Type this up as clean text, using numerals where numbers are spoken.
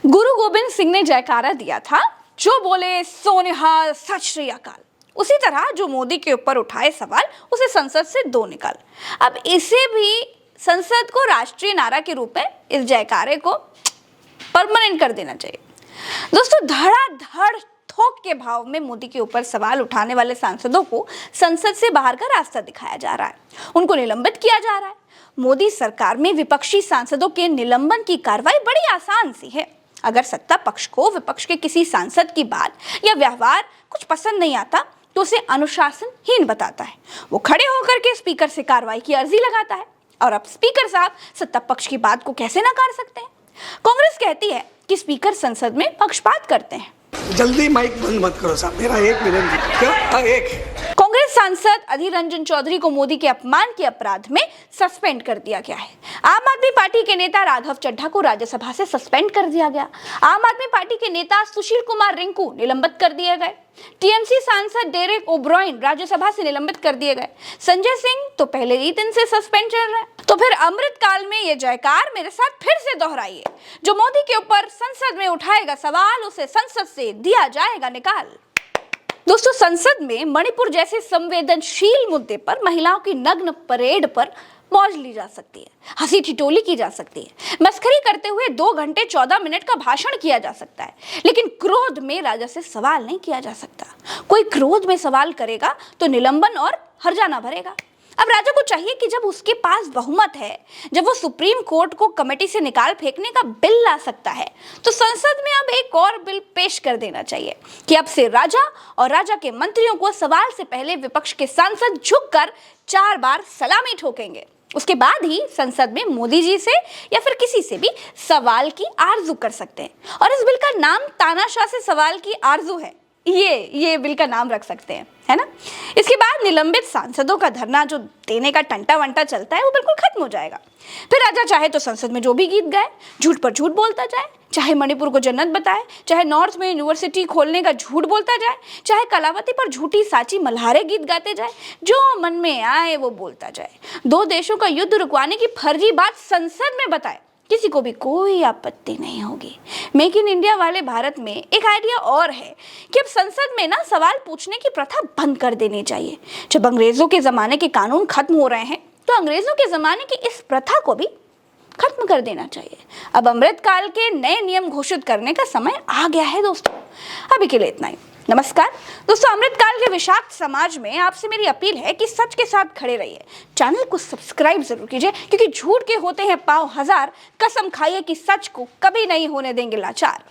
गुरु गोबिंद सिंह ने जयकारा दिया था, जो बोले सो निहाल सत श्री अकाल। उसी तरह जो मोदी के ऊपर उठाए सवाल उसे संसद से दो निकाल। अब इसे भी संसद को राष्ट्रीय नारा के रूप में इस जयकारे को परमानेंट कर देना चाहिए। दोस्तों, धड़ाधड़ थोक के भाव में मोदी के ऊपर सवाल उठाने वाले सांसदों को संसद से बाहर का रास्ता दिखाया जा रहा है, उनको निलंबित किया जा रहा है। मोदी सरकार में विपक्षी सांसदों के निलंबन की कार्रवाई बड़ी आसान सी है। अगर सत्ता पक्ष को विपक्ष के किसी सांसद की बात या व्यवहार कुछ पसंद नहीं आता तो उसे अनुशासनहीन बताता है। वो खड़े होकर के स्पीकर से कार्रवाई की अर्जी लगाता है। और अब स्पीकर साहब सत्ता पक्ष की बात को कैसे नकार सकते हैं? कांग्रेस कहती है कि स्पीकर संसद में पक्षपात करते हैं। जल्दी माइक बंद मत करो साहब, मेरा एक मिनट। क्या एक कांग्रेस सांसद अधीर रंजन चौधरी को मोदी के अपमान के अपराध में सस्पेंड कर दिया गया है। आम आदमी पार्टी के नेता राघव चड्ढा को राज्यसभा से सस्पेंड कर दिया गया। आम आदमी पार्टी के नेता सुशील कुमार रिंकू निलंबित कर दिए गए। टीएमसी सांसद डेरेक ओब्रायन राज्यसभा से निलंबित कर दिए गए। संजय सिंह तो पहले ही दिन से सस्पेंड चल रहा है। तो फिर अमृत काल में ये जयकार मेरे साथ फिर से दोहराइए। जो मोदी के ऊपर संसद में उठाएगा सवाल उसे संसद से दिया जाएगा निकाल। दोस्तों, संसद में मणिपुर जैसे संवेदनशील मुद्दे पर महिलाओं की नग्न परेड पर मौज ली जा सकती है, हंसी ठिठोली की जा सकती है, मस्करी करते हुए 2 घंटे 14 मिनट का भाषण किया जा सकता है, लेकिन क्रोध में राजा से सवाल नहीं किया जा सकता। कोई क्रोध में सवाल करेगा तो निलंबन और हर्जाना भरेगा। अब राजा को चाहिए कि जब उसके पास बहुमत है, जब वो सुप्रीम कोर्ट को कमेटी से निकाल फेंकने का बिल ला सकता है, तो संसद में अब एक और बिल पेश कर देना चाहिए कि अब से राजा और राजा के मंत्रियों को सवाल से पहले विपक्ष के सांसद झुककर 4 बार सलामी ठोकेंगे। उसके बाद ही संसद में मोदी जी से या फिर किसी से भी सवाल की आरजू कर सकते हैं। और इस बिल का नाम तानाशाह से सवाल की आरजू है, ये बिल का नाम रख सकते हैं, है ना। इसके बाद निलंबित सांसदों का धरना जो देने का टंटा वंटा चलता है वो बिल्कुल खत्म हो जाएगा। फिर राजा चाहे तो संसद में जो भी गीत गाए, झूठ पर झूठ बोलता जाए, चाहे मणिपुर को जन्नत बताए, चाहे नॉर्थ में यूनिवर्सिटी खोलने का झूठ बोलता जाए, चाहे कलावती पर झूठी साची मल्हारे गीत गाते जाए, जो मन में आए वो बोलता जाए। 2 देशों का युद्ध रुकवाने की फर्जी बात संसद में बताए, किसी को भी कोई आपत्ति नहीं होगी। मेक इन इंडिया वाले भारत में एक आइडिया और है कि अब संसद में ना सवाल पूछने की प्रथा बंद कर देनी चाहिए। जब अंग्रेजों के ज़माने के कानून खत्म हो रहे हैं तो अंग्रेजों के ज़माने की इस प्रथा को भी खत्म कर देना चाहिए। अब अमृतकाल के नए नियम घोषित करने का समय आ गया है। दोस्तों, अभी के लिए इतना ही। नमस्कार दोस्तों, अमृतकाल के विषाक्त समाज में आपसे मेरी अपील है कि सच के साथ खड़े रहिए। चैनल को सब्सक्राइब जरूर कीजिए, क्योंकि झूठ के होते हैं पांव हजार। कसम खाइए कि सच को कभी नहीं होने देंगे लाचार।